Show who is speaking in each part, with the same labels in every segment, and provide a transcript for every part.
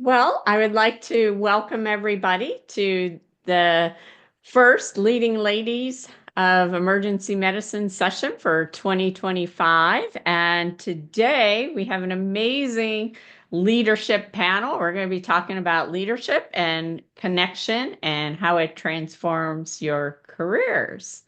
Speaker 1: Well, I would like to welcome everybody to the first Leading Ladies of Emergency Medicine session for 2025. And today we have an amazing leadership panel. We're going to be talking about leadership and connection and how it transforms your careers.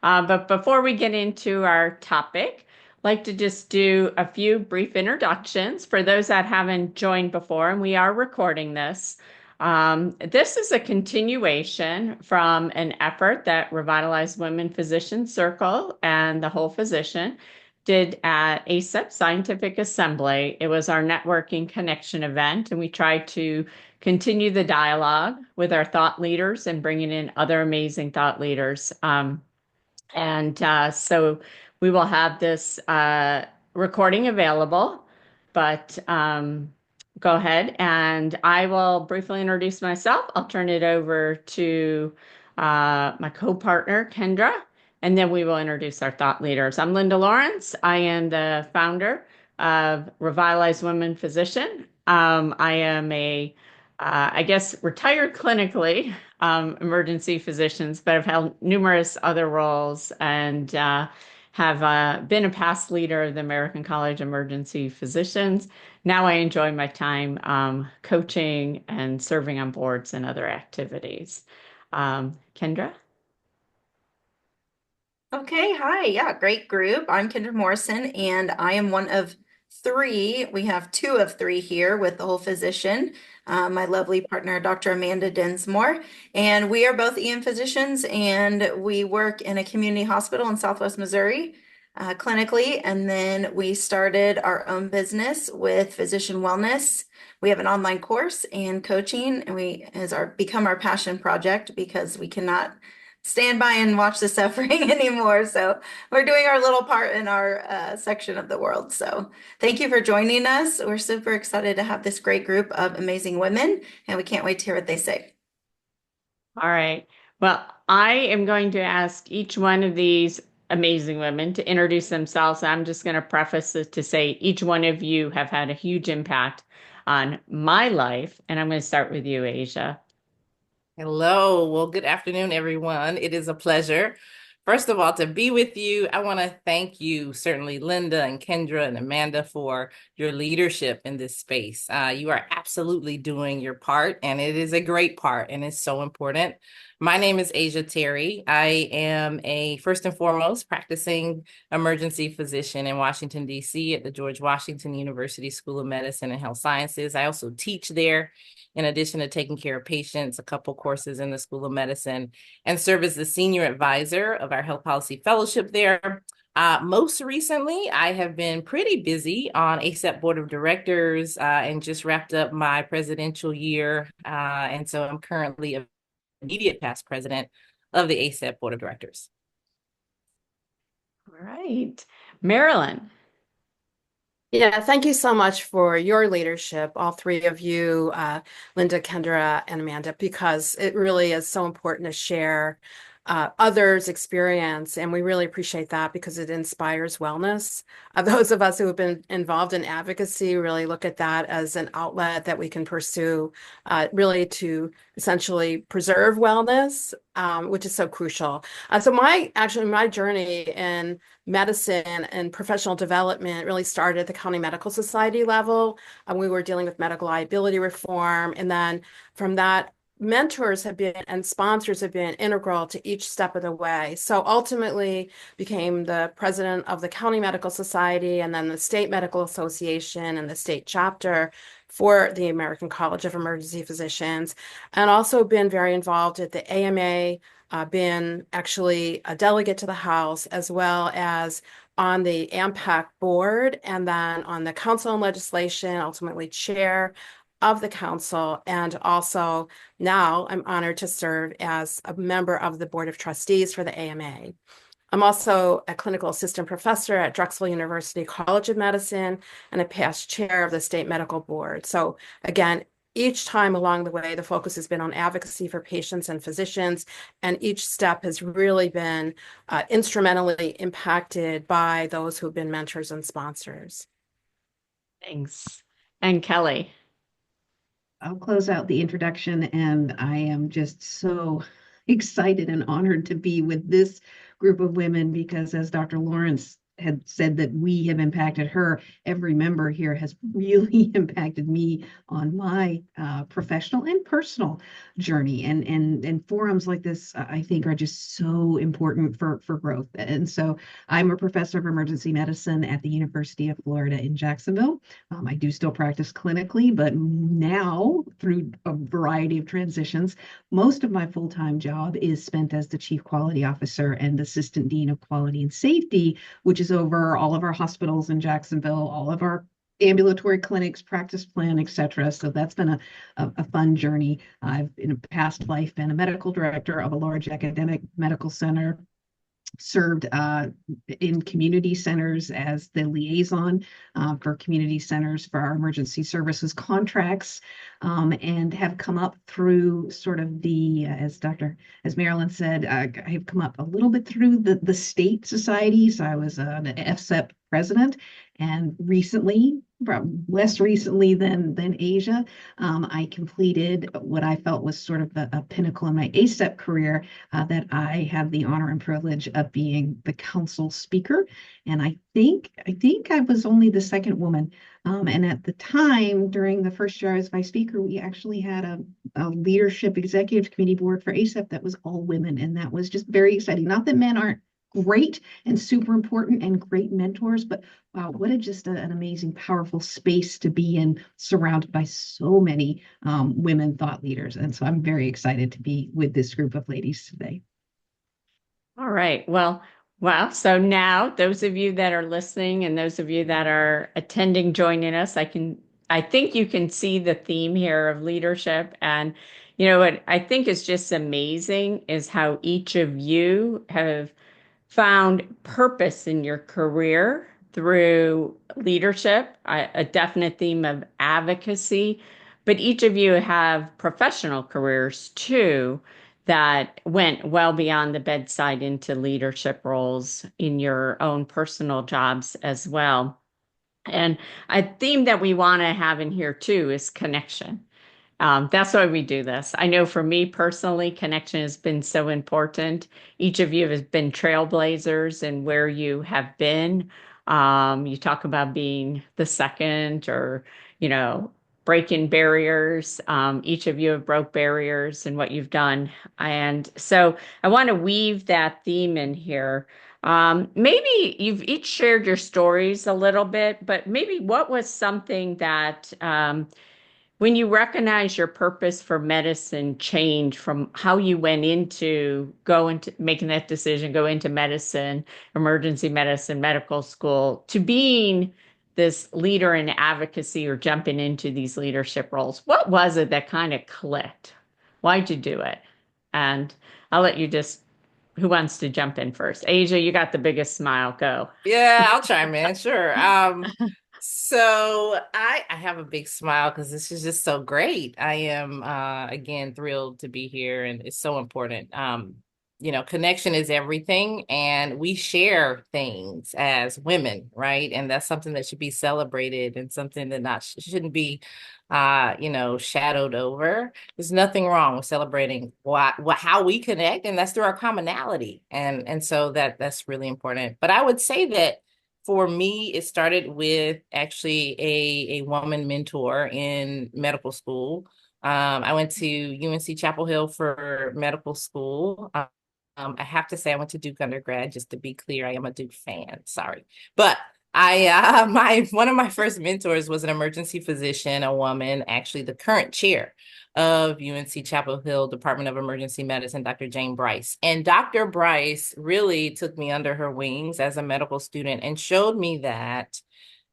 Speaker 1: But before we get into our topic, I'd like to just do a few brief introductions for those that haven't joined before, and we are recording this. This is a continuation from an effort that Revitalized Women Physician Circle and the Whole Physician did at ACEP Scientific Assembly. It was our networking connection event, and we tried to continue the dialogue with our thought leaders and bringing in other amazing thought leaders. So we will have this recording available, but go ahead and I will briefly introduce myself. I'll turn it over to my co-partner, Kendra, and then we will introduce our thought leaders. I'm Linda Lawrence. I am the founder of Revitalize Women Physician. I am I guess, retired clinically emergency physicians, but I've held numerous other roles and have been a past leader of the American College of Emergency Physicians. Now I enjoy my time coaching and serving on boards and other activities. Kendra?
Speaker 2: Okay, hi. Yeah, great group. I'm Kendra Morrison, and I am one of three. We have two of three here with the whole physician, my lovely partner, Dr. Amanda Densmore. And we are both EM physicians, and we work in a community hospital in Southwest Missouri, clinically. And then we started our own business with physician wellness. We have an online course and coaching, and we has become our passion project because we cannot stand by and watch the suffering anymore. So we're doing our little part in our section of the world. So thank you for joining us. We're super excited to have this great group of amazing women, and we can't wait to hear what they say.
Speaker 1: All right. Well, I am going to ask each one of these amazing women to introduce themselves. I'm just going to preface it to say each one of you have had a huge impact on my life. And I'm going to start with you, Asia.
Speaker 3: Hello. Well, good afternoon, everyone. It is a pleasure, first of all, to be with you. I want to thank you, certainly Linda and Kendra and Amanda, for your leadership in this space. You are absolutely doing your part, and it is a great part, and it's so important. My name is Aisha Terry. I am a first and foremost practicing emergency physician in Washington, D.C. at the George Washington University School of Medicine and Health Sciences. I also teach there in addition to taking care of patients, a couple courses in the School of Medicine, and serve as the senior advisor of our health policy fellowship there. Most recently, I have been pretty busy on ACEP Board of Directors and just wrapped up my presidential year. And so I'm currently a immediate past president of the ACEP Board of Directors.
Speaker 1: All right. Marilyn.
Speaker 4: Yeah, thank you so much for your leadership, all three of you, Linda, Kendra, and Amanda, because it really is so important to share others' experience. And we really appreciate that because it inspires wellness. Those of us who have been involved in advocacy really look at that as an outlet that we can pursue, really to essentially preserve wellness, which is so crucial. So my journey in medicine and professional development really started at the County Medical Society level. We were dealing with medical liability reform. And then from that, mentors have been and sponsors have been integral to each step of the way. So ultimately became the president of the County Medical Society and then the State Medical Association and the state chapter for the American College of Emergency Physicians, and also been very involved at the AMA, been actually a delegate to the House, as well as on the AMPAC board, and then on the Council on Legislation, ultimately chair of the council. And also now I'm honored to serve as a member of the Board of Trustees for the AMA. I'm also a clinical assistant professor at Drexel University College of Medicine and a past chair of the State Medical Board. So again, each time along the way, the focus has been on advocacy for patients and physicians, and each step has really been instrumentally impacted by those who've been mentors and sponsors.
Speaker 1: Thanks. And Kelly.
Speaker 5: I'll close out the introduction, and I am just so excited and honored to be with this group of women because, as Dr. Lawrence had said, that we have impacted her. Every member here has really impacted me on my professional and personal journey. And forums like this, I think, are just so important for growth. And so I'm a professor of emergency medicine at the University of Florida in Jacksonville. I do still practice clinically, but now through a variety of transitions, most of my full-time job is spent as the Chief Quality Officer and Assistant Dean of Quality and Safety, which is over all of our hospitals in Jacksonville, all of our ambulatory clinics, practice plan, et cetera. So that's been a fun journey. I've in a past life been a medical director of a large academic medical center, served in community centers as the liaison for community centers for our emergency services contracts, and have come up through sort of the, as Marilyn said, I have come up a little bit through the state society. So I was an ACEP president, and recently, less recently than Asia, I completed what I felt was sort of a pinnacle in my ACEP career, that I have the honor and privilege of being the council speaker. And I think I was only the second woman. And at the time, during the first year I was vice speaker, we actually had a leadership executive committee board for ACEP that was all women. And that was just very exciting. Not that men aren't great and super important and great mentors, but wow, what an amazing, powerful space to be in, surrounded by so many women thought leaders. And so I'm very excited to be with this group of ladies today.
Speaker 1: All right. Well, so now those of you that are listening and those of you that are attending, joining us, I think you can see the theme here of leadership. And you know what I think is just amazing is how each of you have found purpose in your career through leadership, a definite theme of advocacy, but each of you have professional careers too that went well beyond the bedside into leadership roles in your own personal jobs as well. And a theme that we want to have in here too is connection. That's why we do this. I know for me personally, connection has been so important. Each of you has been trailblazers in where you have been. You talk about being the second or, breaking barriers. Each of you have broke barriers in what you've done. And so I want to weave that theme in here. Maybe you've each shared your stories a little bit, but maybe what was something that when you recognize your purpose for medicine change from how you went into making that decision, go into medicine, emergency medicine, medical school, to being this leader in advocacy or jumping into these leadership roles? What was it that kind of clicked? Why'd you do it? And I'll let you who wants to jump in first? Asia, you got the biggest smile. Go.
Speaker 3: Yeah, I'll chime in. Sure. So I have a big smile because this is just so great. I am again thrilled to be here, and it's so important. Connection is everything, and we share things as women, right? And that's something that should be celebrated and something that shouldn't be shadowed over. There's nothing wrong with celebrating how we connect, and that's through our commonality. And so that's really important. But I would say that for me, it started with actually a woman mentor in medical school. I went to UNC Chapel Hill for medical school. I have to say I went to Duke undergrad, just to be clear. I am a Duke fan, sorry. But one of my first mentors was an emergency physician, a woman, actually the current chair of UNC Chapel Hill Department of Emergency Medicine, Dr. Jane Bryce. And Dr. Bryce really took me under her wings as a medical student and showed me that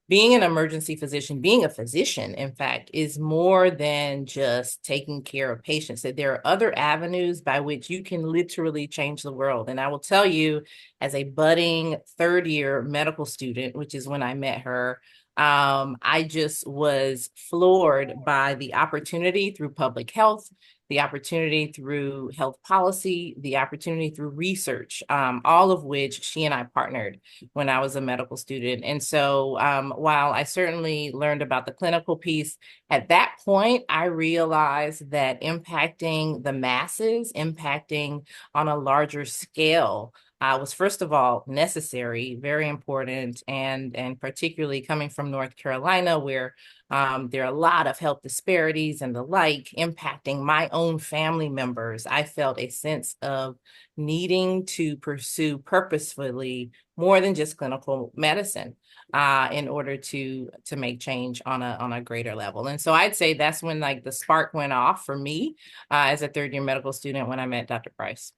Speaker 3: being an emergency physician, being a physician, in fact, is more than just taking care of patients, that there are other avenues by which you can literally change the world. And I will tell you, as a budding third-year medical student, which is when I met her, I just was floored by the opportunity through public health, the opportunity through health policy, the opportunity through research, all of which she and I partnered when I was a medical student. And so while I certainly learned about the clinical piece, at that point, I realized that impacting the masses, impacting on a larger scale, was first of all necessary, very important, and particularly coming from North Carolina, where there are a lot of health disparities and the like impacting my own family members. I felt a sense of needing to pursue purposefully more than just clinical medicine in order to make change on a greater level. And so I'd say that's when like the spark went off for me as a third-year medical student when I met Dr. Price.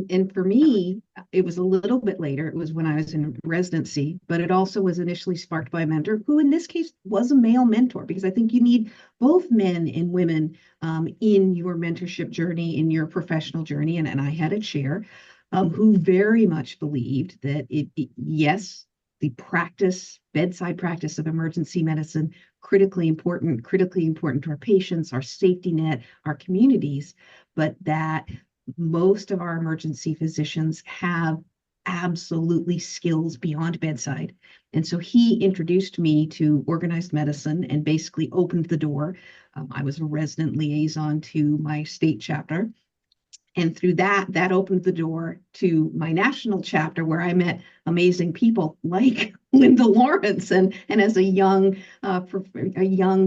Speaker 5: And for me, it was a little bit later. It was when I was in residency, but it also was initially sparked by a mentor who, in this case, was a male mentor, because I think you need both men and women in your mentorship journey, in your professional journey. And I had a chair who very much believed that yes, the bedside practice of emergency medicine, critically important to our patients, our safety net, our communities, but that most of our emergency physicians have absolutely skills beyond bedside. And so he introduced me to organized medicine and basically opened the door. I was a resident liaison to my state chapter. And through that opened the door to my national chapter, where I met amazing people like Linda Lawrence, and as a young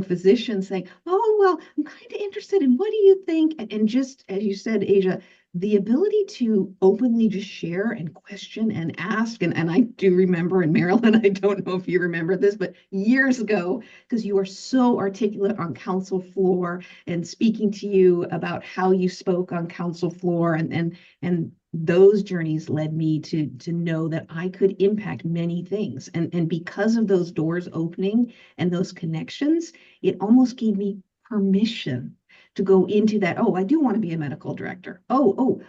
Speaker 5: physician saying, "Oh, well, I'm kind of interested in, what do you think?" And just as you said, Asia, the ability to openly just share and question and ask. And I do remember, in Maryland, I don't know if you remember this, but years ago, because you are so articulate on council floor, and speaking to you about how you spoke on council floor, and those journeys led me to know that I could impact many things. And because of those doors opening and those connections, it almost gave me permission to go into that. Oh, I do want to be a medical director. Oh,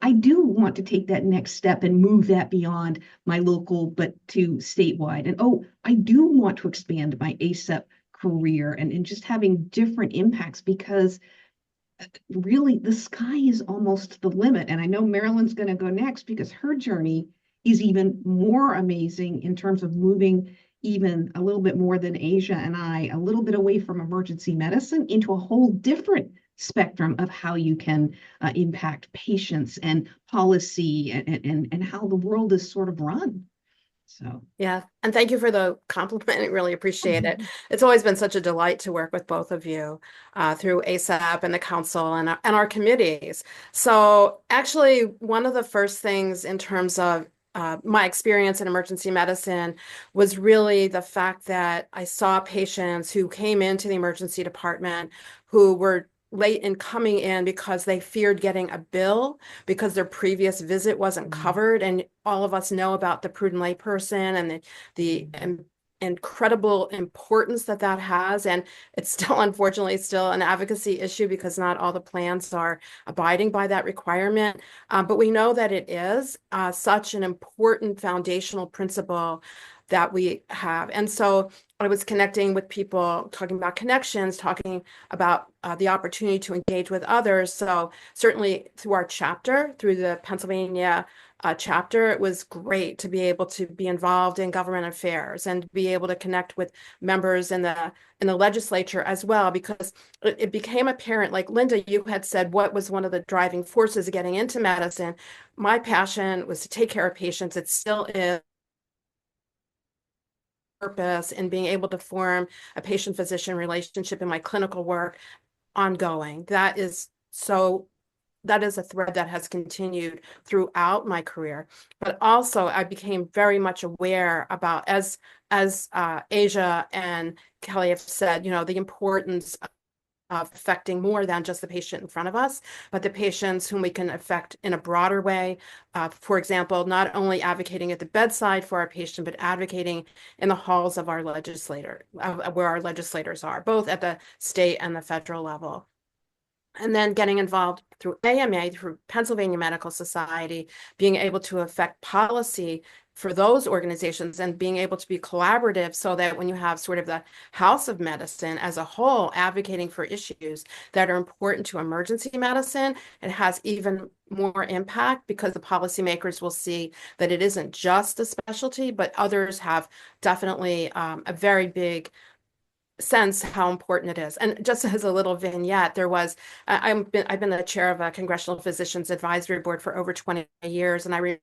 Speaker 5: I do want to take that next step and move that beyond my local, but to statewide. And oh, I do want to expand my ACEP career, and just having different impacts, because really the sky is almost the limit. And I know Marilyn's going to go next, because her journey is even more amazing in terms of moving even a little bit more than Asia and I, a little bit away from emergency medicine into a whole different spectrum of how you can impact patients and policy, and how the world is sort of run. So
Speaker 4: yeah, and thank you for the compliment. I really appreciate it. It's always been such a delight to work with both of you through ACEP and the council and our committees. So actually, one of the first things in terms of my experience in emergency medicine was really the fact that I saw patients who came into the emergency department who were late in coming in because they feared getting a bill because their previous visit wasn't covered. And all of us know about the prudent layperson and the incredible importance that has. And it's still, unfortunately, still an advocacy issue, because not all the plans are abiding by that requirement. But we know that it is such an important foundational principle that we have. And so I was connecting with people, talking about connections, talking about the opportunity to engage with others. So certainly through our chapter, through the Pennsylvania chapter, it was great to be able to be involved in government affairs and be able to connect with members in the legislature as well, because it became apparent, like Linda, you had said, what was one of the driving forces of getting into medicine? My passion was to take care of patients. It still is. Purpose in being able to form a patient-physician relationship in my clinical work ongoing. That is a thread that has continued throughout my career. But also I became very much aware about, as Asia and Kelly have said, the importance of affecting more than just the patient in front of us, but the patients whom we can affect in a broader way. For example, not only advocating at the bedside for our patient, but advocating in the halls of our where our legislators are, both at the state and the federal level. And then getting involved through AMA, through Pennsylvania Medical Society, being able to affect policy for those organizations and being able to be collaborative so that when you have sort of the House of Medicine as a whole advocating for issues that are important to emergency medicine, it has even more impact because the policymakers will see that it isn't just a specialty, but others have definitely a very big sense how important it is. And just as a little vignette, there was I've been the chair of a Congressional Physicians Advisory Board for over 20 years, and I remember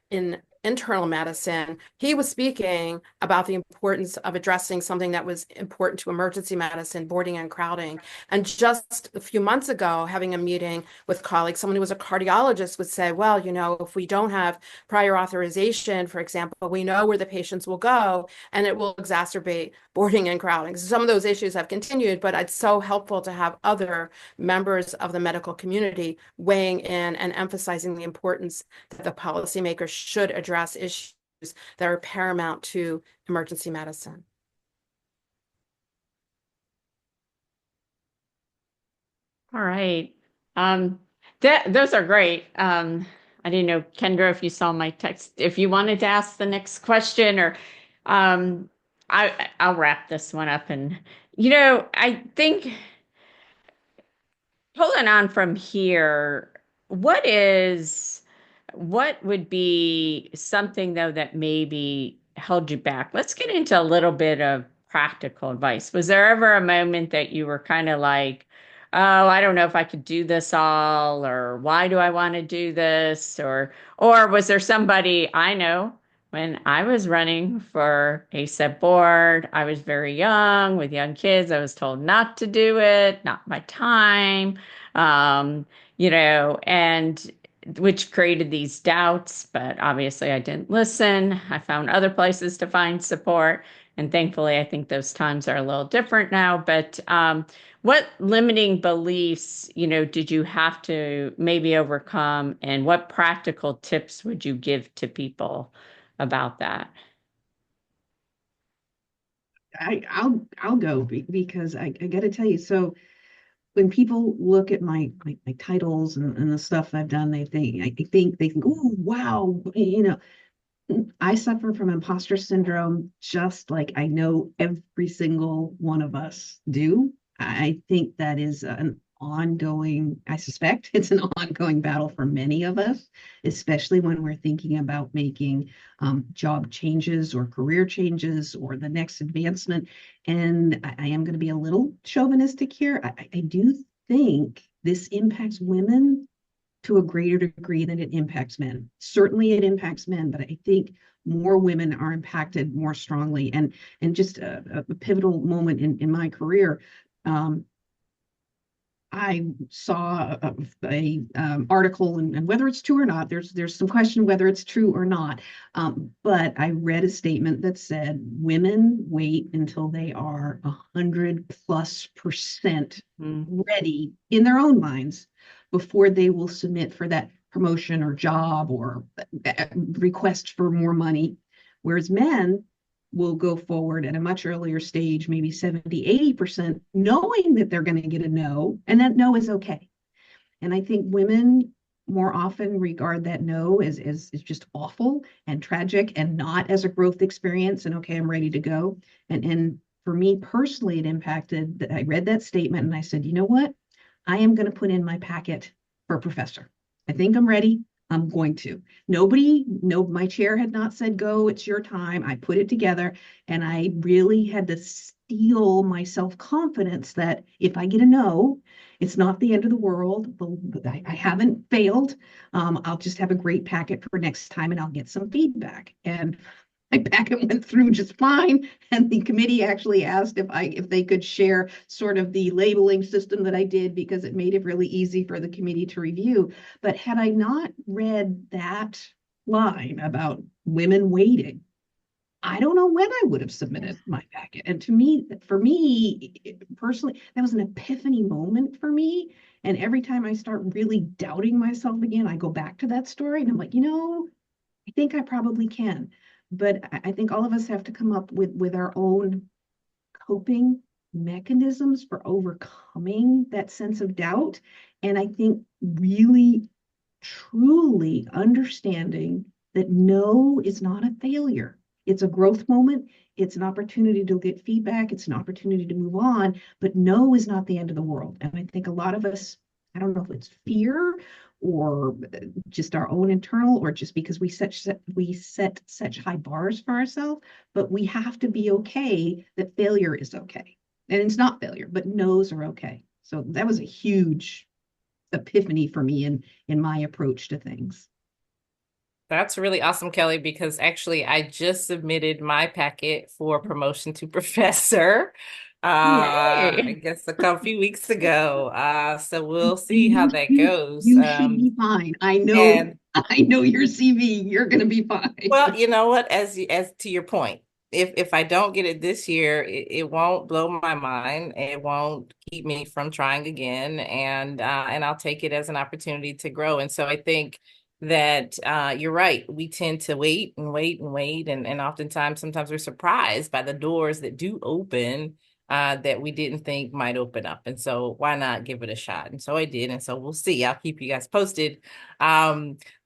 Speaker 4: in internal medicine, he was speaking about the importance of addressing something that was important to emergency medicine, boarding and crowding. And just a few months ago, having a meeting with colleagues, someone who was a cardiologist would say, well, you know, if we don't have prior authorization, for example, we know where the patients will go, and it will exacerbate boarding and crowding. So some of those issues have continued, but it's so helpful to have other members of the medical community weighing in and emphasizing the importance that the policymakers should address issues that are paramount to emergency medicine.
Speaker 1: All right. Those are great. I didn't know, Kendra, if you saw my text, if you wanted to ask the next question, or I'll wrap this one up. And, you know, I think pulling on from here, what would be something, though, that maybe held you back? Let's get into a little bit of practical advice. Was there ever a moment that you were kind of like, oh, I don't know if I could do this all, or why do I want to do this? Or was there somebody I know when I was running for ACEP board, I was very young with young kids. I was told not to do it, not my time, you know, and which created these doubts, but obviously I didn't listen. I found other places to find support. And thankfully, I think those times are a little different now. But what limiting beliefs, you know, did you have to maybe overcome? And what practical tips would you give to people about that?
Speaker 5: I'll go because I got to tell you. So when people look at my titles and the stuff I've done, they think, oh wow, you know, I suffer from imposter syndrome just like I know every single one of us do. I think that is an ongoing, I suspect it's an ongoing battle for many of us, especially when we're thinking about making job changes or career changes or the next advancement. And I am going to be a little chauvinistic here. I do think this impacts women to a greater degree than it impacts men. Certainly it impacts men, but I think more women are impacted more strongly. And just a pivotal moment in my career, I saw a article, and whether it's true or not, there's some question whether it's true or not. But I read a statement that said women wait until they are 100+% ready in their own minds before they will submit for that promotion or job or request for more money, whereas men will go forward at a much earlier stage, maybe 70-80%, knowing that they're going to get a no, and that no is okay. And I think women more often regard that no as just awful and tragic and not as a growth experience and okay, I'm ready to go. And for me personally, it impacted that I read that statement and I said, you know what? I am going to put in my packet for a professor. I think I'm ready. I'm going to. My chair had not said go, it's your time. I put it together and I really had to steel my self-confidence that if I get a no, it's not the end of the world. I haven't failed. I'll just have a great packet for next time and I'll get some feedback. And my packet went through just fine. And the committee actually asked if they could share sort of the labeling system that I did because it made it really easy for the committee to review. But had I not read that line about women waiting, I don't know when I would have submitted my packet. And for me personally, that was an epiphany moment for me. And every time I start really doubting myself again, I go back to that story and I'm like, I think I probably can. But I think all of us have to come up with our own coping mechanisms for overcoming that sense of doubt. And I think really truly understanding that no is not a failure. It's a growth moment. It's an opportunity to get feedback. It's an opportunity to move on, but no is not the end of the world. And I think a lot of us, I don't know if it's fear or just our own internal, or just because we set such high bars for ourselves, but we have to be okay that failure is okay. And it's not failure, but no's are okay. So that was a huge epiphany for me in my approach to things.
Speaker 3: That's really awesome, Kelly, because actually I just submitted my packet for promotion to professor. I
Speaker 1: Yay.
Speaker 3: guess a few weeks ago. So we'll see how that goes.
Speaker 5: You should be fine. I know,
Speaker 3: And
Speaker 5: I know your CV. You're going to be fine.
Speaker 3: well, you know what? As to your point, if I don't get it this year, it won't blow my mind. It won't keep me from trying again, and I'll take it as an opportunity to grow. And so I think that you're right. We tend to wait and wait and wait, and oftentimes, sometimes we're surprised by the doors that do open that we didn't think might open up. And so why not give it a shot? And so I did. And so we'll see. I'll keep you guys posted. But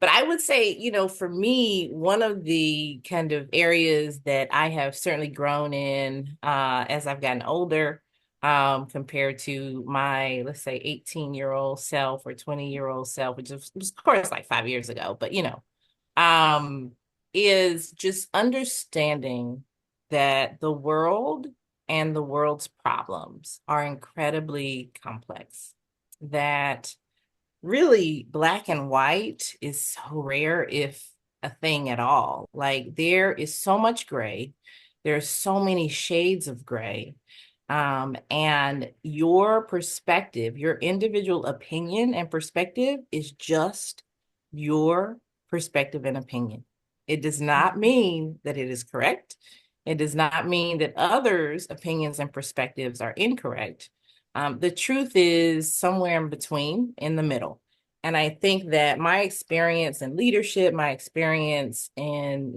Speaker 3: I would say, for me, one of the kind of areas that I have certainly grown in as I've gotten older, compared to my, let's say, 18-year-old self or 20-year-old self, which was, of course, like 5 years ago, but, is just understanding that the world and the world's problems are incredibly complex, that really black and white is so rare, if a thing at all. Like, there is so much gray. There's so many shades of gray. And your perspective, your individual opinion and perspective is just your perspective and opinion. It does not mean that it is correct. It does not mean that others' opinions and perspectives are incorrect. The truth is somewhere in between, in the middle. And I think that my experience in leadership, my experience in,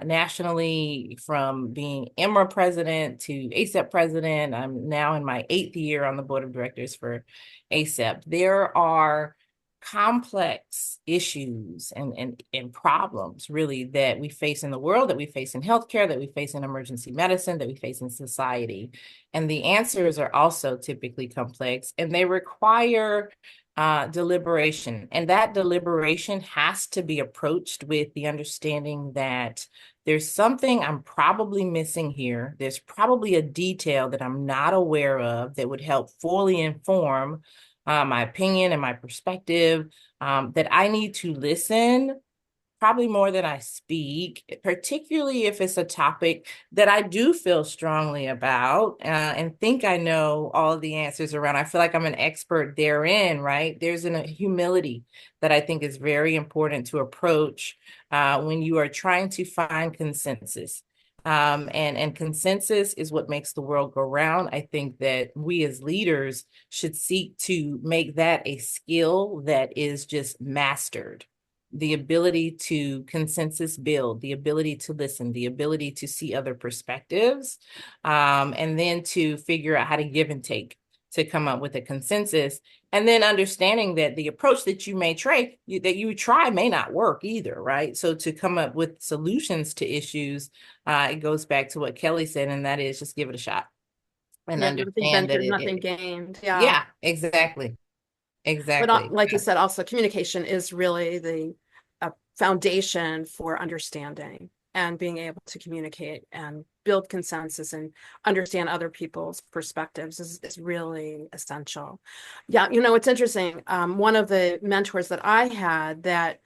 Speaker 3: nationally, from being EMRA president to ACEP president, I'm now in my 8th year on the board of directors for ACEP. There are complex issues and problems really that we face in the world, that we face in healthcare, that we face in emergency medicine, that we face in society. And the answers are also typically complex, and they require deliberation. And that deliberation has to be approached with the understanding that there's something I'm probably missing here. There's probably a detail that I'm not aware of that would help fully inform my opinion and my perspective, that I need to listen probably more than I speak, particularly if it's a topic that I do feel strongly about and think I know all of the answers around. I feel like I'm an expert therein, right? There's a humility that I think is very important to approach when you are trying to find consensus. And consensus is what makes the world go round. I think that we as leaders should seek to make that a skill that is just mastered. The ability to consensus build, the ability to listen, the ability to see other perspectives, and then to figure out how to give and take to come up with a consensus. And then understanding that the approach that you may try, may not work either, right? So to come up with solutions to issues, it goes back to what Kelly said, and that is just give it a shot and understand that
Speaker 4: nothing gained.
Speaker 3: Yeah, exactly.
Speaker 4: But like you said, also communication is really the foundation for understanding and being able to communicate and build consensus and understand other people's perspectives is really essential. Yeah, it's interesting. One of the mentors that I had that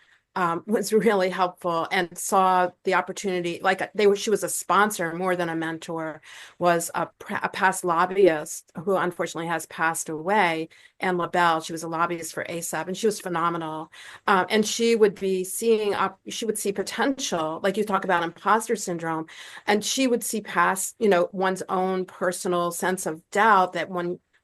Speaker 4: was really helpful and saw the opportunity, like she was a sponsor more than a mentor, was a past lobbyist who unfortunately has passed away, Anne LaBelle. She was a lobbyist for ACEP, and she was phenomenal. And she would see potential, like you talk about imposter syndrome, and she would see past, one's own personal sense of doubt that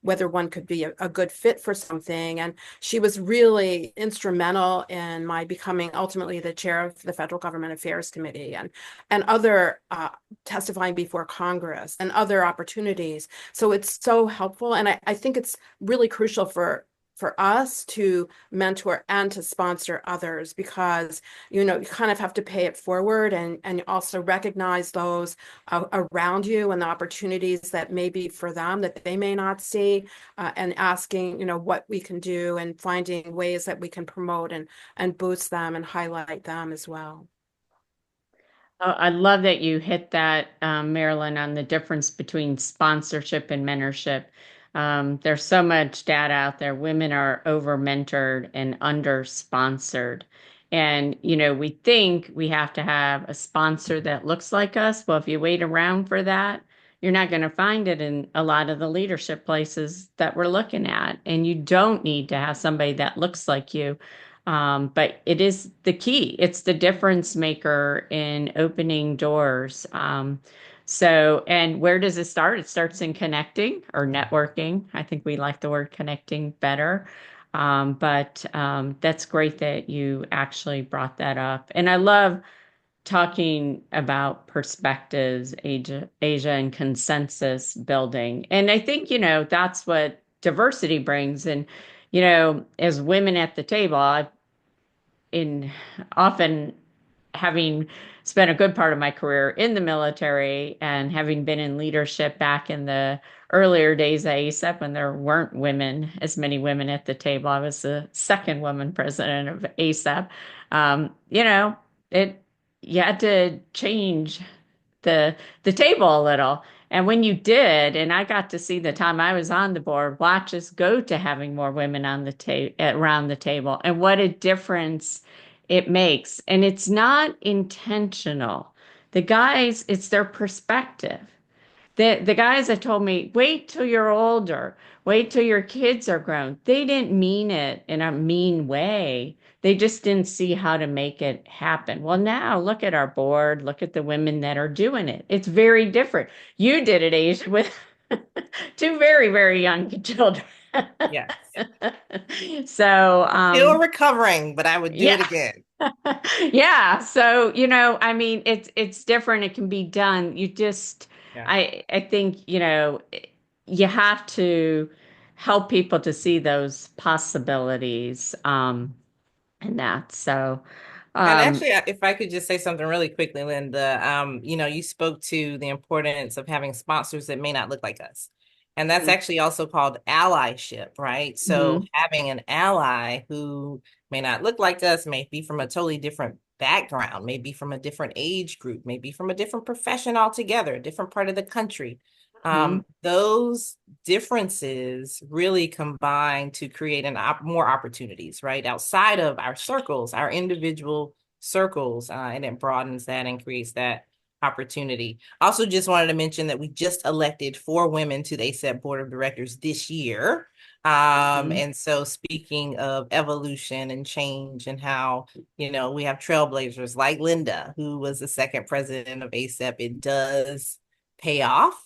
Speaker 4: whether one could be a good fit for something. And she was really instrumental in my becoming ultimately the chair of the Federal Government Affairs Committee and other testifying before Congress and other opportunities. So it's so helpful. And I think it's really crucial for for us to mentor and to sponsor others, because you kind of have to pay it forward, and also recognize those around you and the opportunities that may be for them that they may not see, and asking what we can do and finding ways that we can promote and boost them and highlight them as well.
Speaker 1: Oh, I love that you hit that, Marilyn, on the difference between sponsorship and mentorship. There's so much data out there. Women are over mentored and under sponsored. And, we think we have to have a sponsor that looks like us. Well, if you wait around for that, you're not going to find it in a lot of the leadership places that we're looking at. And you don't need to have somebody that looks like you. But it is the key. It's the difference maker in opening doors. And where does it start? It starts in connecting or networking. I think we like the word connecting better. But that's great that you actually brought that up. And I love talking about perspectives, Asia, and consensus building. And I think, that's what diversity brings. And, as women at the table, in often having spent a good part of my career in the military and having been in leadership back in the earlier days at ACEP when there weren't as many women at the table. I was the second woman president of ACEP. It you had to change the table a little. And when you did, and I got to see the time I was on the board, watch us go to having more women on the around the table, and what a difference it makes. And it's not intentional. The guys, it's their perspective. The guys that told me, wait till you're older, wait till your kids are grown. They didn't mean it in a mean way. They just didn't see how to make it happen. Well, now look at our board, look at the women that are doing it. It's very different. You did it, Aisha, with two very, very young children.
Speaker 3: Yes.
Speaker 1: So,
Speaker 3: Still recovering, but I would do it
Speaker 1: yeah.
Speaker 3: again.
Speaker 1: Yeah. So, I mean, it's different. It can be done.
Speaker 3: Yeah.
Speaker 1: I think, you have to help people to see those possibilities, and that. So,
Speaker 3: And
Speaker 1: um,
Speaker 3: actually, if I could just say something really quickly, Linda, you spoke to the importance of having sponsors that may not look like us. And that's actually also called allyship, right? So
Speaker 1: mhm,
Speaker 3: having an ally who may not look like us, may be from a totally different background, maybe from a different age group, maybe from a different profession altogether, a different part of the country.
Speaker 1: mhm,
Speaker 3: Those differences really combine to create more opportunities, right? Outside of our circles, our individual circles, and it broadens that and creates that opportunity. Also, just wanted to mention that we just elected 4 women to the ACEP Board of Directors this year.
Speaker 1: mhm.
Speaker 3: And so speaking of evolution and change and how, we have trailblazers like Linda, who was the second president of ACEP, it does pay off.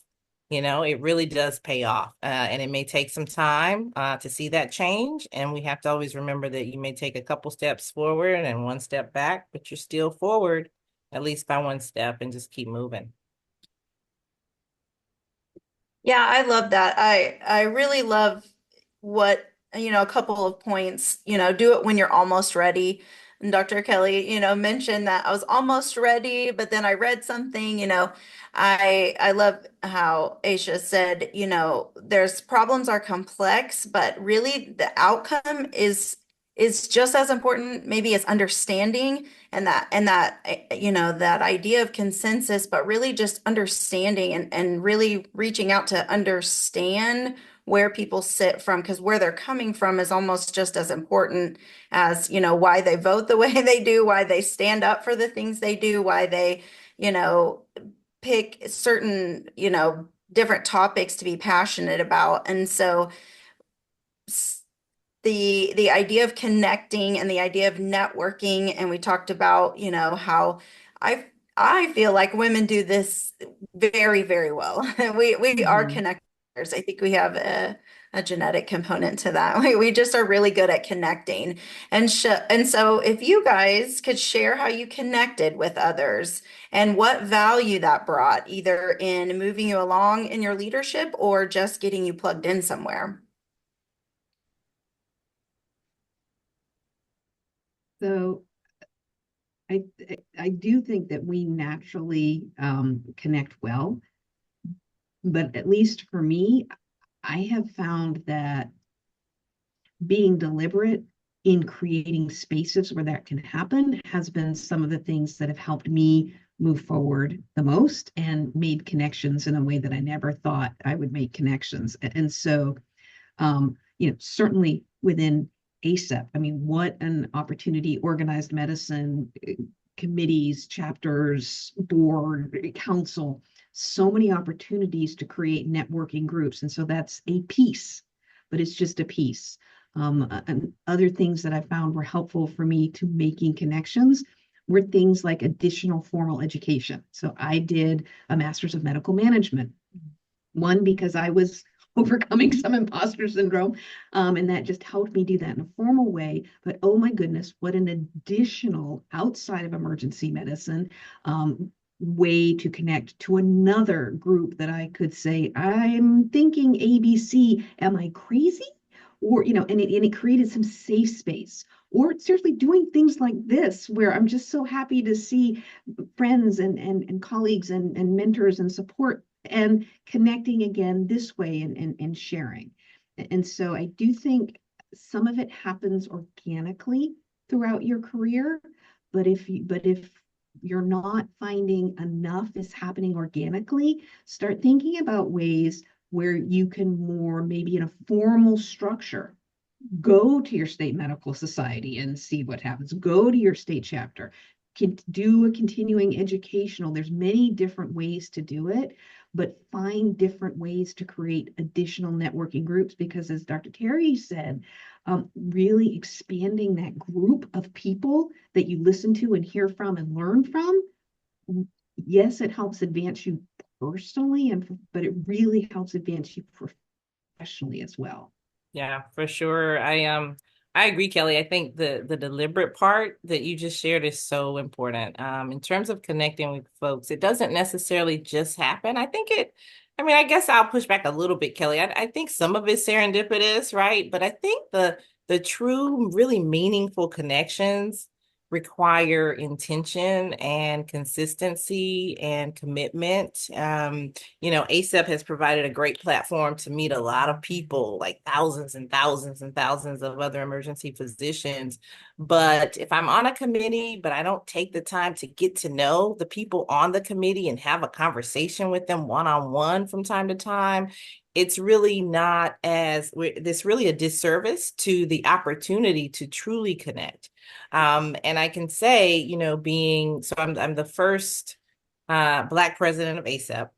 Speaker 3: It really does pay off. And it may take some time to see that change. And we have to always remember that you may take a couple steps forward and one step back, but you're still forward, at least by one step, and just keep moving.
Speaker 2: Yeah, I love that. I really love what, a couple of points, do it when you're almost ready. And Dr. Kelly, mentioned that I was almost ready, but then I read something, I love how Aisha said, there's problems are complex, but really the outcome is just as important, maybe as understanding and that that idea of consensus, but really just understanding and really reaching out to understand where people sit from, because where they're coming from is almost just as important as why they vote the way they do, why they stand up for the things they do, why they you know pick certain different topics to be passionate about. And so the idea of connecting and the idea of networking, and we talked about how I I feel like women do this very, very well. We are
Speaker 1: Mhm.
Speaker 2: connectors. I think we have a genetic component to that. We just are really good at connecting. And so if you guys could share how you connected with others and what value that brought, either in moving you along in your leadership or just getting you plugged in somewhere.
Speaker 5: So I do think that we naturally connect well, but at least for me, I have found that being deliberate in creating spaces where that can happen has been some of the things that have helped me move forward the most and made connections in a way that I never thought I would make connections. And so, certainly within ACEP, I mean, what an opportunity, organized medicine committees, chapters, board, council, so many opportunities to create networking groups. And so that's a piece, but it's just a piece. And other things that I found were helpful for me to making connections were things like additional formal education. So I did a master's of medical management. One, because I was overcoming some imposter syndrome, and that just helped me do that in a formal way. But oh my goodness, what an additional outside of emergency medicine way to connect to another group that I could say, I'm thinking ABC, am I crazy? Or, and it created some safe space. Or seriously doing things like this, where I'm just so happy to see friends and colleagues and mentors and support and connecting again this way and sharing. And so I do think some of it happens organically throughout your career, but if you're not finding enough is happening organically, start thinking about ways where you can more, maybe in a formal structure, go to your state medical society and see what happens. Go to your state chapter. Can do a continuing educational. There's many different ways to do it, but find different ways to create additional networking groups, because as Dr. Terry said, really expanding that group of people that you listen to and hear from and learn from. Yes, it helps advance you personally, but it really helps advance you professionally as well.
Speaker 3: Yeah, for sure. I agree, Kelly. I think the deliberate part that you just shared is so important. In terms of connecting with folks, it doesn't necessarily just happen. I guess I'll push back a little bit, Kelly. I think some of it's serendipitous, right? But I think the true, really meaningful connections require intention and consistency and commitment. ACEP has provided a great platform to meet a lot of people, like thousands and thousands and thousands of other emergency physicians. But if I'm on a committee, but I don't take the time to get to know the people on the committee and have a conversation with them one-on-one from time to time, it's really a disservice to the opportunity to truly connect. And I can say, I'm the first Black president of ACEP.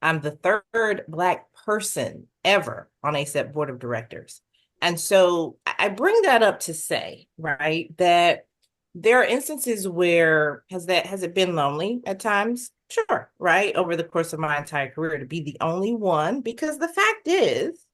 Speaker 3: I'm the third Black person ever on ACEP board of directors. And so I bring that up to say, right, that there are instances where has it been lonely at times? Sure, right, over the course of my entire career to be the only one, because the fact is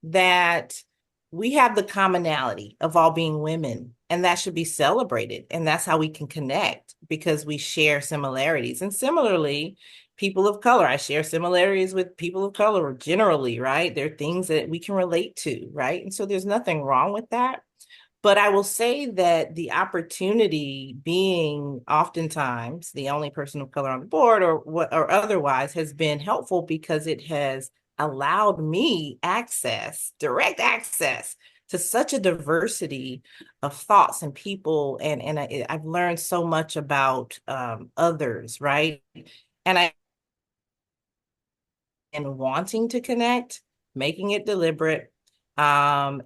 Speaker 3: that we have the commonality of all being women, and that should be celebrated. And that's how we can connect, because we share similarities. And similarly, people of color, I share similarities with people of color generally, right? There are things that we can relate to, right? And so there's nothing wrong with that. But I will say that the opportunity, being oftentimes the only person of color on the board or otherwise, has been helpful, because it has allowed me direct access to such a diversity of thoughts and people. And I've learned so much about others, right? And wanting to connect, making it deliberate. And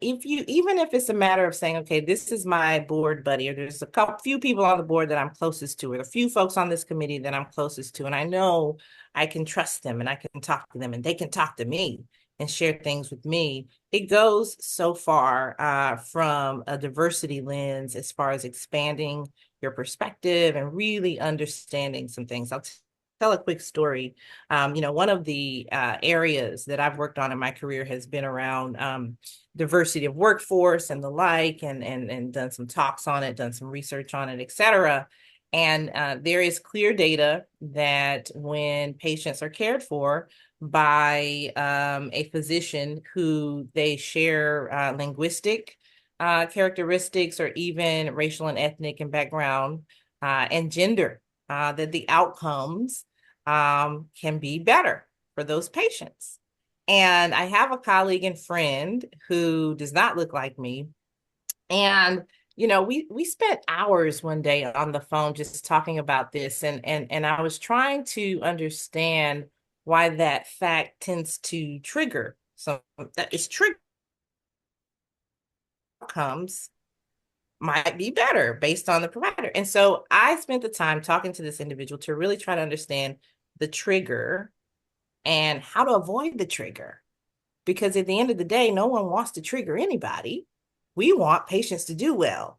Speaker 3: even if it's a matter of saying, okay, this is my board buddy, or there's few people on the board that I'm closest to, or a few folks on this committee that I'm closest to, and I know I can trust them and I can talk to them and they can talk to me and share things with me. It goes so far from a diversity lens as far as expanding your perspective and really understanding some things. I'll tell a quick story. One of the areas that I've worked on in my career has been around diversity of workforce and the like, and done some talks on it, done some research on it, et cetera. And there is clear data that when patients are cared for by a physician who they share linguistic characteristics or even racial and ethnic and background and gender, that the outcomes can be better for those patients. And I have a colleague and friend who does not look like me. And we spent hours one day on the phone just talking about this, and I was trying to understand why that fact tends to trigger. So that is trigger outcomes might be better based on the provider. And so I spent the time talking to this individual to really try to understand the trigger and how to avoid the trigger. Because at the end of the day, no one wants to trigger anybody. We want patients to do well.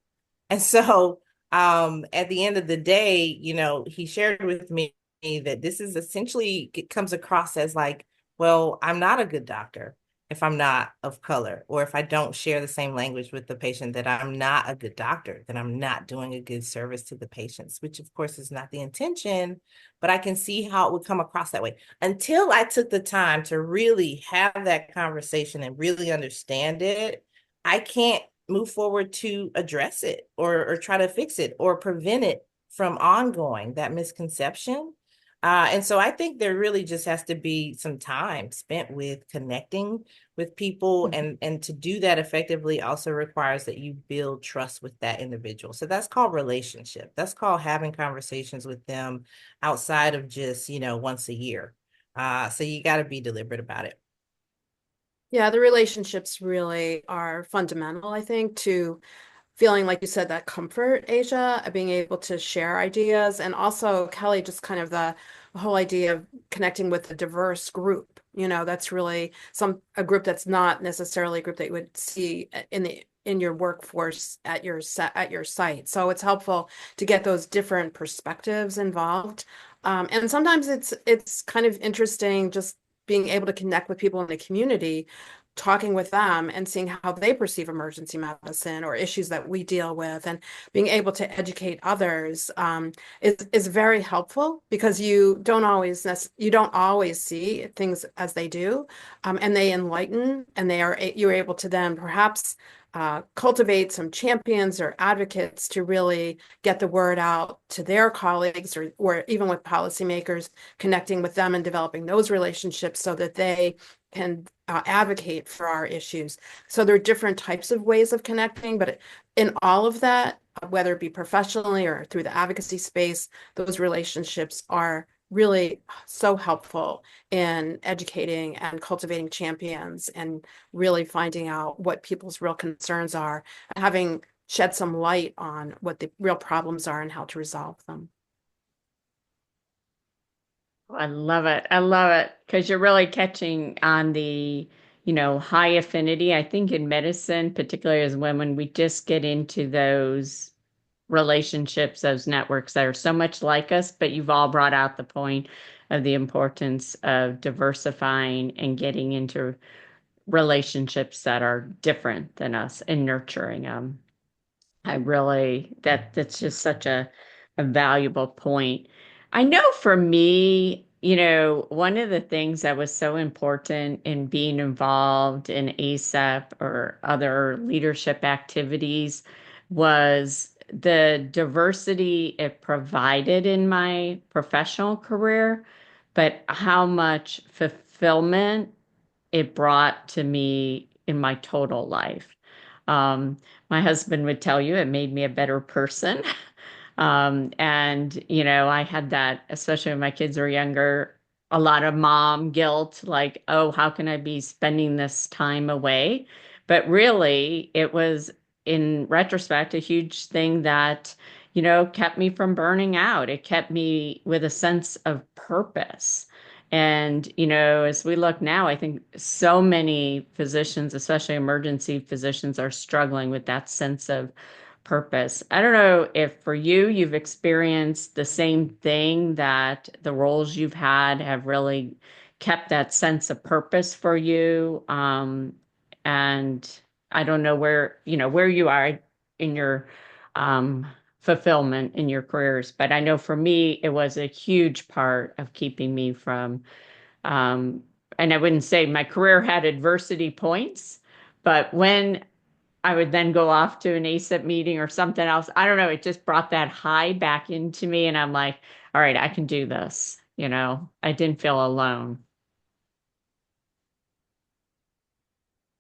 Speaker 3: And so at the end of the day, he shared with me that this is essentially, it comes across as like, well, I'm not a good doctor if I'm not of color, or if I don't share the same language with the patient, that I'm not a good doctor, that I'm not doing a good service to the patients, which of course is not the intention, but I can see how it would come across that way. Until I took the time to really have that conversation and really understand it, I can't move forward to address it or try to fix it or prevent it from ongoing, that misconception. And so I think there really just has to be some time spent with connecting with people, and to do that effectively also requires that you build trust with that individual. So that's called relationship. That's called having conversations with them outside of just, once a year. So you got to be deliberate about it.
Speaker 4: Yeah, the relationships really are fundamental, I think, to feeling, like you said, that comfort, Asia, being able to share ideas. And also, Kelly, just kind of the whole idea of connecting with a diverse group. That's really a group that's not necessarily a group that you would see in your workforce at your site. So it's helpful to get those different perspectives involved. And sometimes it's kind of interesting just being able to connect with people in the community, talking with them and seeing how they perceive emergency medicine or issues that we deal with, and being able to educate others is very helpful, because you don't always see things as they do, and they enlighten, and you're able to then perhaps cultivate some champions or advocates to really get the word out to their colleagues, or even with policymakers, connecting with them and developing those relationships so that they can advocate for our issues. So there are different types of ways of connecting, but in all of that, whether it be professionally or through the advocacy space, those relationships are really so helpful in educating and cultivating champions, and really finding out what people's real concerns are, having shed some light on what the real problems are and how to resolve them.
Speaker 1: I love it. I love it, because you're really catching on the, high affinity. I think in medicine, particularly as women, we just get into those relationships, those networks that are so much like us, but you've all brought out the point of the importance of diversifying and getting into relationships that are different than us and nurturing them. That's just such a valuable point. I know for me, one of the things that was so important in being involved in ACEP or other leadership activities was the diversity it provided in my professional career, but how much fulfillment it brought to me in my total life. My husband would tell you it made me a better person. And, I had that, especially when my kids were younger, a lot of mom guilt, like, oh, how can I be spending this time away? But really, it was, in retrospect, a huge thing that, kept me from burning out. It kept me with a sense of purpose. And, as we look now, I think so many physicians, especially emergency physicians, are struggling with that sense of purpose. I don't know if for you, you've experienced the same thing, that the roles you've had have really kept that sense of purpose for you. And I don't know where you are in your um, fulfillment in your careers, but I know for me, it was a huge part of keeping me from, and I wouldn't say my career had adversity points, but when I would then go off to an ACEP meeting or something else. I don't know. It just brought that high back into me. And I'm like, all right, I can do this. I didn't feel alone.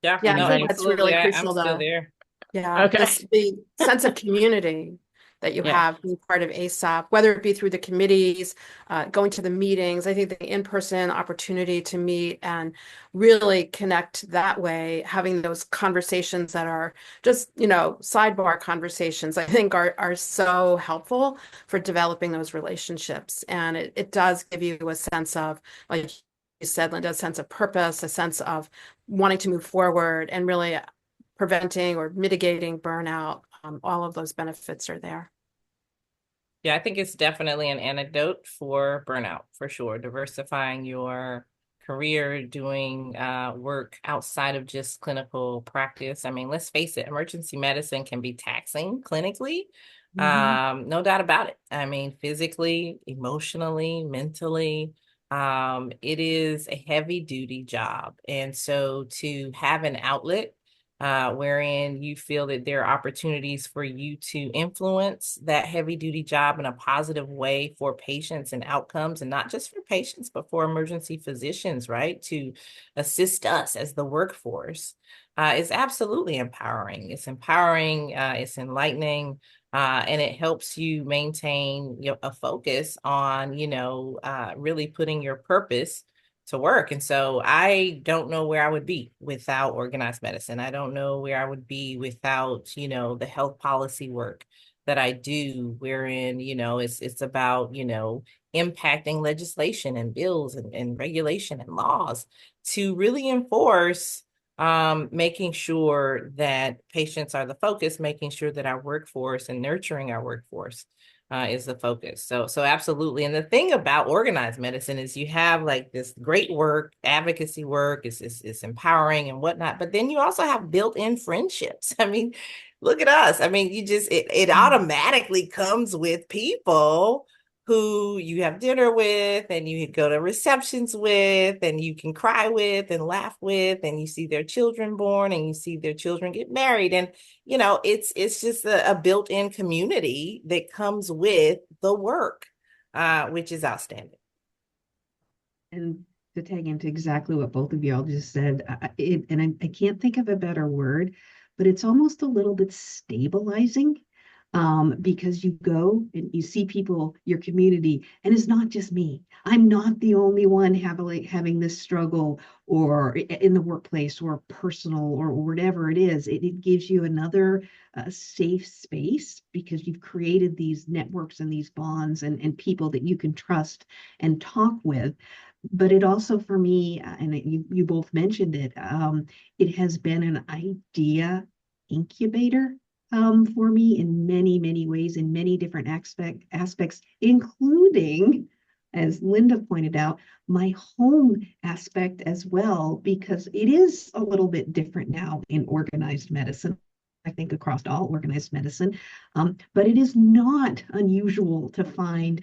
Speaker 3: Yeah,
Speaker 4: Yeah, I
Speaker 3: no,
Speaker 4: think
Speaker 1: Anybody?
Speaker 4: that's really
Speaker 3: absolutely. I'm
Speaker 4: crucial
Speaker 3: still
Speaker 4: though.
Speaker 3: there.
Speaker 4: Yeah,
Speaker 1: Okay.
Speaker 4: the sense of community that you
Speaker 1: Yeah.
Speaker 4: have being part of ASAP, whether it be through the committees, going to the meetings. I think the in-person opportunity to meet and really connect that way, having those conversations that are just, sidebar conversations, I think are so helpful for developing those relationships. And it does give you a sense of, like you said, Linda, a sense of purpose, a sense of wanting to move forward and really preventing or mitigating burnout. All of those benefits are there.
Speaker 3: Yeah, I think it's definitely an antidote for burnout, for sure. Diversifying your career, doing work outside of just clinical practice. I mean, let's face it, emergency medicine can be taxing clinically. No doubt about it. I mean, physically, emotionally, mentally, it is a heavy duty job. And so to have an outlet wherein you feel that there are opportunities for you to influence that heavy duty job in a positive way for patients and outcomes, and not just for patients, but for emergency physicians, right? To assist us as the workforce is absolutely empowering. It's empowering, it's enlightening. And it helps you maintain a focus on, really putting your purpose to work. And so I don't know where I would be without organized medicine. I don't know where I would be without, the health policy work that I do, wherein, it's about, impacting legislation and bills and regulation and laws to really enforce making sure that patients are the focus, making sure that our workforce and nurturing our workforce is the focus. So absolutely. And the thing about organized medicine is you have like this great work, advocacy work, it's empowering and whatnot, but then you also have built-in friendships. I mean, look at us. I mean, it automatically comes with people who you have dinner with and you go to receptions with and you can cry with and laugh with, and you see their children born and you see their children get married. And it's just a built-in community that comes with the work, which is outstanding.
Speaker 5: And to tag into exactly what both of y'all just said, I can't think of a better word, but it's almost a little bit stabilizing, because you go and you see people, your community, and it's not just me. I'm not the only one having this struggle, or in the workplace, or personal, or whatever it is. It gives you another safe space because you've created these networks and these bonds and people that you can trust and talk with. But it also, for me, and you both mentioned it, it has been an idea incubator, for me in many, many ways, in many different aspects, including, as Linda pointed out, my home aspect as well, because it is a little bit different now in organized medicine. I think across all organized medicine, but it is not unusual to find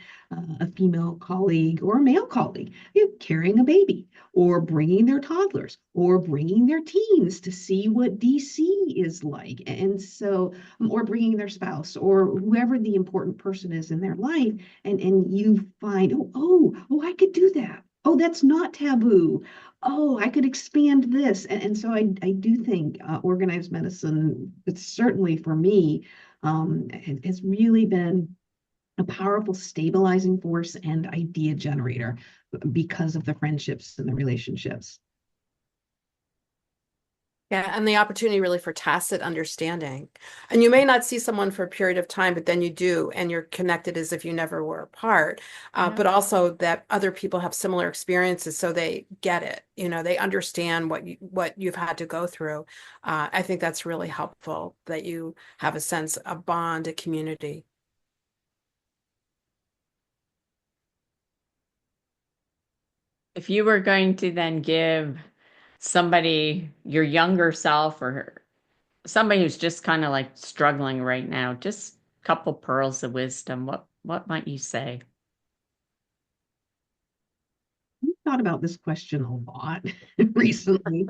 Speaker 5: a female colleague or a male colleague carrying a baby, or bringing their toddlers, or bringing their teens to see what DC is like. And so, or bringing their spouse or whoever the important person is in their life. And you find, oh, I could do that. Oh, that's not taboo. Oh, I could expand this. And so I do think organized medicine, it's certainly for me, has really been a powerful stabilizing force and idea generator because of the friendships and the relationships.
Speaker 4: Yeah, and the opportunity really for tacit understanding. And you may not see someone for a period of time, but then you do, and you're connected as if you never were apart. But also that other people have similar experiences, so they get it. They understand what you've had to go through. I think that's really helpful, that you have a sense, a bond, a community.
Speaker 1: If you were going to then give somebody, your younger self, or somebody who's just kind of like struggling right now, just a couple pearls of wisdom, what might you say?
Speaker 5: I've thought about this question a lot recently.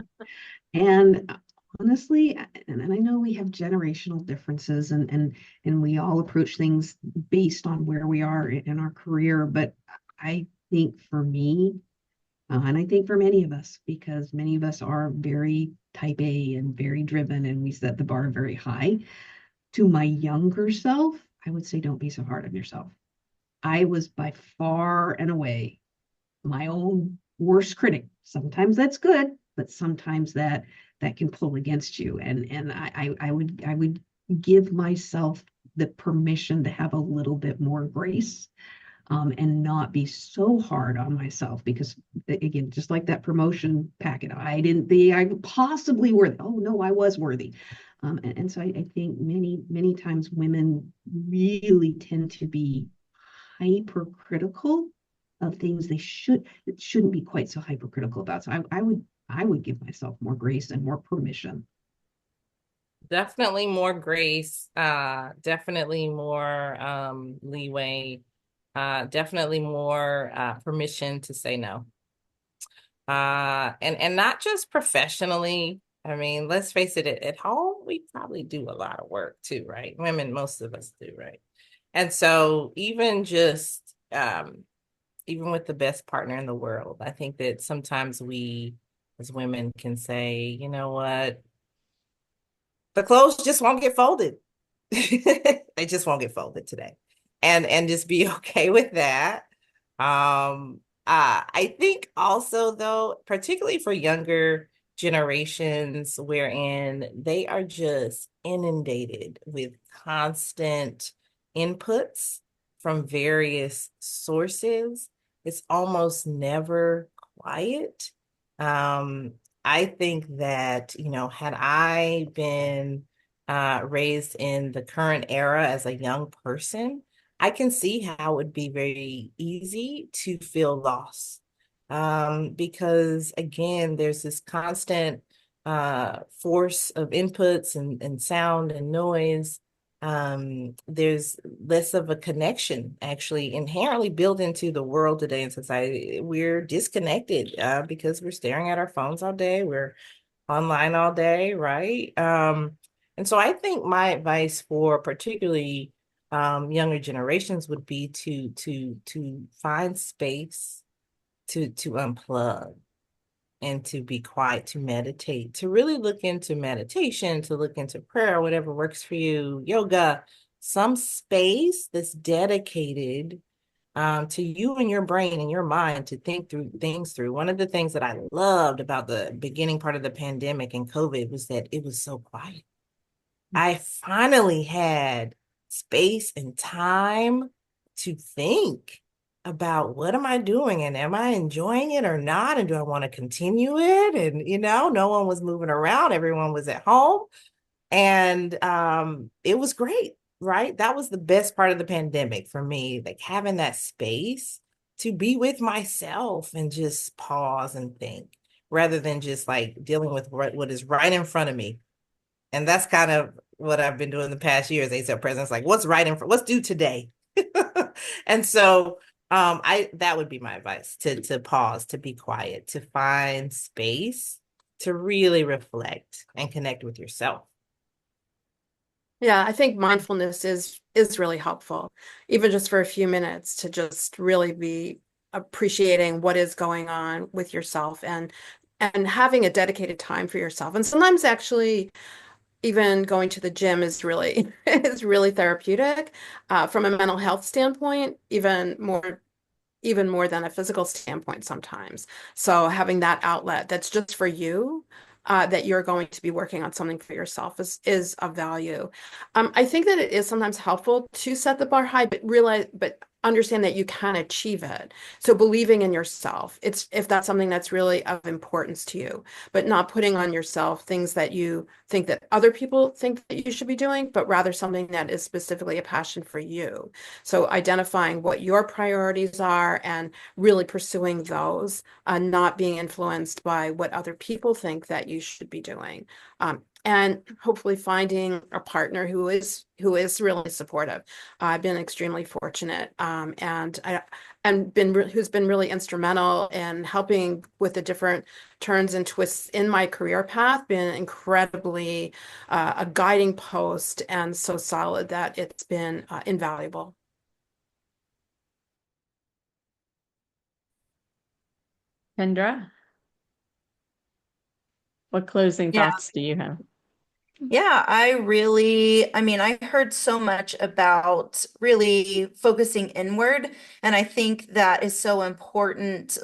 Speaker 5: And honestly, and I know we have generational differences and we all approach things based on where we are in our career, but I think for me, and I think for many of us, because many of us are very type A and very driven, and we set the bar very high. To my younger self, I would say don't be so hard on yourself. I was by far and away my own worst critic. Sometimes that's good, but sometimes that can pull against you. And I would give myself the permission to have a little bit more grace, and not be so hard on myself, because again, just like that promotion packet, I didn't think I possibly worthy. Oh no, I was worthy. And so I think many times women really tend to be hypercritical of things they shouldn't be quite so hypercritical about. So I would give myself more grace and more permission.
Speaker 3: Definitely more grace, definitely more leeway, definitely more permission to say no. And not just professionally. I mean, let's face it, at home, we probably do a lot of work too, right? Women, most of us do, right? And so even just even with the best partner in the world, I think that sometimes we as women can say, you know what, the clothes just won't get folded. They just won't get folded today. And just be okay with that. I think also though, particularly for younger generations wherein they are just inundated with constant inputs from various sources, it's almost never quiet. Um, I think that, had I been raised in the current era as a young person, I can see how it would be very easy to feel lost. Because again, there's this constant force of inputs and sound and noise. There's less of a connection actually inherently built into the world today in society. We're disconnected because we're staring at our phones all day. We're online all day, right? And so I think my advice for particularly younger generations would be to find space to unplug and to be quiet, to meditate, to really look into meditation, to look into prayer, whatever works for you, yoga, some space that's dedicated to you and your brain and your mind to think through things through. One of the things that I loved about the beginning part of the pandemic and COVID was that it was so quiet. I finally had space and time to think about what am I doing and am I enjoying it or not? And do I want to continue it? And, no one was moving around. Everyone was at home. And it was great, right? That was the best part of the pandemic for me, like having that space to be with myself and just pause and think rather than just like dealing with what is right in front of me. And that's kind of what I've been doing the past years. ACEP president's like, what's right in front, what's due today? And so that would be my advice, to pause, to be quiet, to find space to really reflect and connect with yourself.
Speaker 4: Yeah, I think mindfulness is really helpful, even just for a few minutes to just really be appreciating what is going on with yourself and having a dedicated time for yourself. And sometimes actually even going to the gym is really is really therapeutic from a mental health standpoint, even more than a physical standpoint sometimes. So having that outlet that's just for you, that you're going to be working on something for yourself is of value. I think that it is sometimes helpful to set the bar high, but understand that you can achieve it. So believing in yourself, it's if that's something that's really of importance to you, but not putting on yourself things that you think that other people think that you should be doing, but rather something that is specifically a passion for you. So identifying what your priorities are and really pursuing those, not being influenced by what other people think that you should be doing. and hopefully finding a partner who is really supportive. I've been extremely fortunate, who's been really instrumental in helping with the different turns and twists in my career path. Been incredibly a guiding post, and so solid that it's been invaluable.
Speaker 1: Kendra, what closing
Speaker 2: Yeah.
Speaker 1: thoughts do you have?
Speaker 2: Yeah, I mean, I heard so much about really focusing inward, and I think that is so important.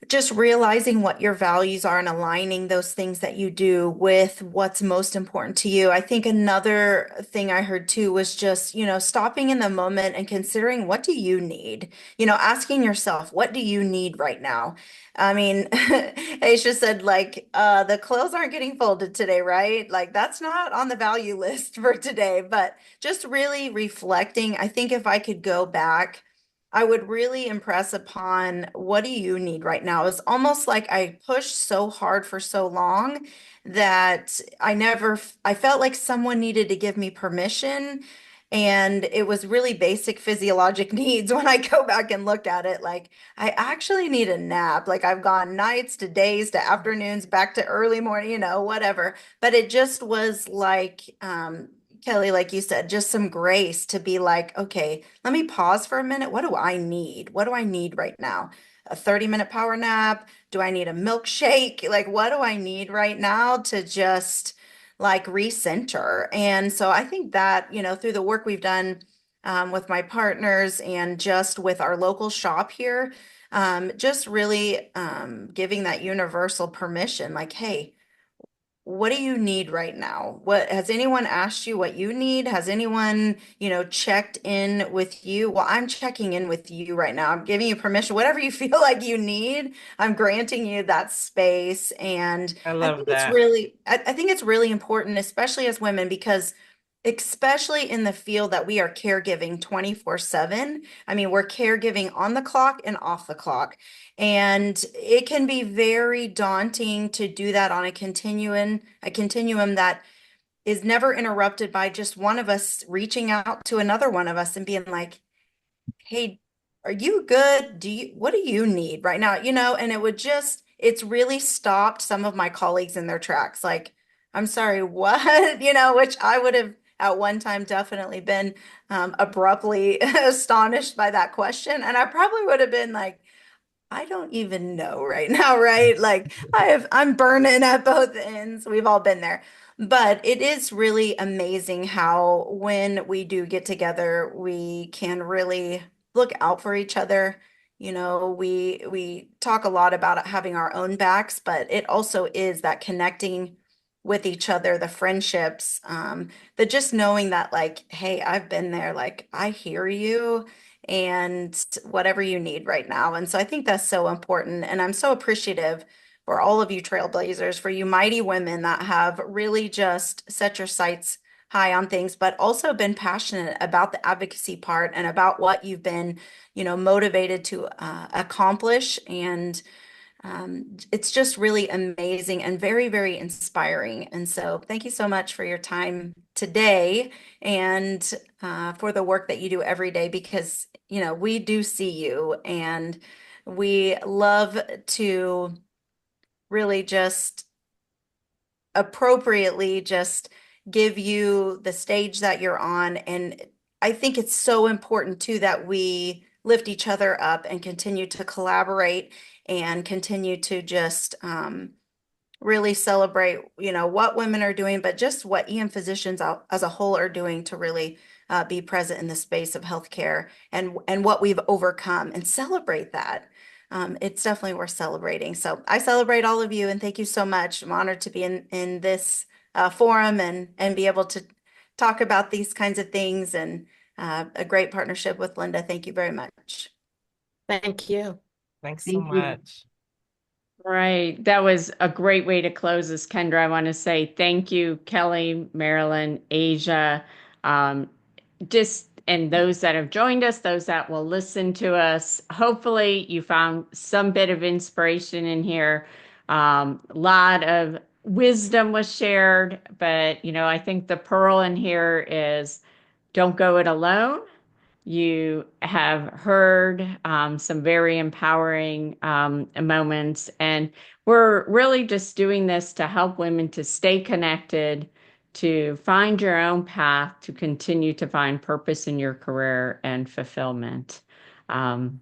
Speaker 2: Just realizing what your values are and aligning those things that you do with what's most important to you. I think another thing I heard too was just, stopping in the moment and considering, what do you need? Asking yourself, what do you need right now? I mean, Aisha said, like, the clothes aren't getting folded today, right? Like, that's not on the value list for today, but just really reflecting. I think if I could go back, I would really impress upon, what do you need right now? It's almost like I pushed so hard for so long that I felt like someone needed to give me permission. And it was really basic physiologic needs when I go back and look at it. Like, I actually need a nap. Like, I've gone nights to days to afternoons, back to early morning, whatever. But it just was like, Kelly, like you said, just some grace to be like, okay, let me pause for a minute. What do I need? What do I need right now? A 30-minute power nap? Do I need a milkshake? Like, what do I need right now to just like recenter? And so I think that, through the work we've done with my partners and just with our local shop here, just really giving that universal permission, like, hey, what do you need right now? What has anyone asked you what you need? Has anyone, checked in with you? Well, I'm checking in with you right now. I'm giving you permission. Whatever you feel like you need, I'm granting you that space. And
Speaker 3: I
Speaker 2: I
Speaker 3: love
Speaker 2: think it's
Speaker 3: that.
Speaker 2: really, I think it's really important, especially as women, because especially in the field that we are caregiving 24/7. I mean, we're caregiving on the clock and off the clock. And it can be very daunting to do that on a continuum that is never interrupted by just one of us reaching out to another one of us and being like, hey, are you good? What do you need right now? And it's really stopped some of my colleagues in their tracks. Like, I'm sorry, what? Which I would have at one time definitely been abruptly astonished by that question. And I probably would have been like, I don't even know right now, right? Like, I'm burning at both ends. We've all been there. But it is really amazing how when we do get together, we can really look out for each other. We talk a lot about having our own backs, but it also is that connecting with each other, the friendships, the just knowing that, like, hey, I've been there, like, I hear you and whatever you need right now. And so I think that's so important. And I'm so appreciative for all of you trailblazers, for you mighty women that have really just set your sights high on things, but also been passionate about the advocacy part and about what you've been, motivated to accomplish. And it's just really amazing and very, very inspiring. And so thank you so much for your time today and for the work that you do every day, because, we do see you and we love to really just appropriately just give you the stage that you're on. And I think it's so important too that we lift each other up and continue to collaborate and continue to just really celebrate, what women are doing, but just what EM physicians as a whole are doing to really be present in the space of healthcare and what we've overcome and celebrate that. It's definitely worth celebrating. So I celebrate all of you and thank you so much. I'm honored to be in this forum and be able to talk about these kinds of things and a great partnership with Linda. Thank you very much.
Speaker 4: Thank you.
Speaker 3: Thanks so
Speaker 5: Thank you.
Speaker 3: much.
Speaker 1: Right. That was a great way to close this, Kendra. I want to say thank you, Kelly, Marilyn, Asia, and those that have joined us, those that will listen to us. Hopefully, you found some bit of inspiration in here. A lot of wisdom was shared, but I think the pearl in here is don't go it alone. You have heard some very empowering moments, and we're really just doing this to help women to stay connected, to find your own path, to continue to find purpose in your career and fulfillment. And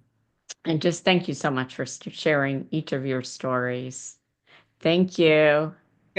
Speaker 1: just thank you so much for sharing each of your stories. Thank you.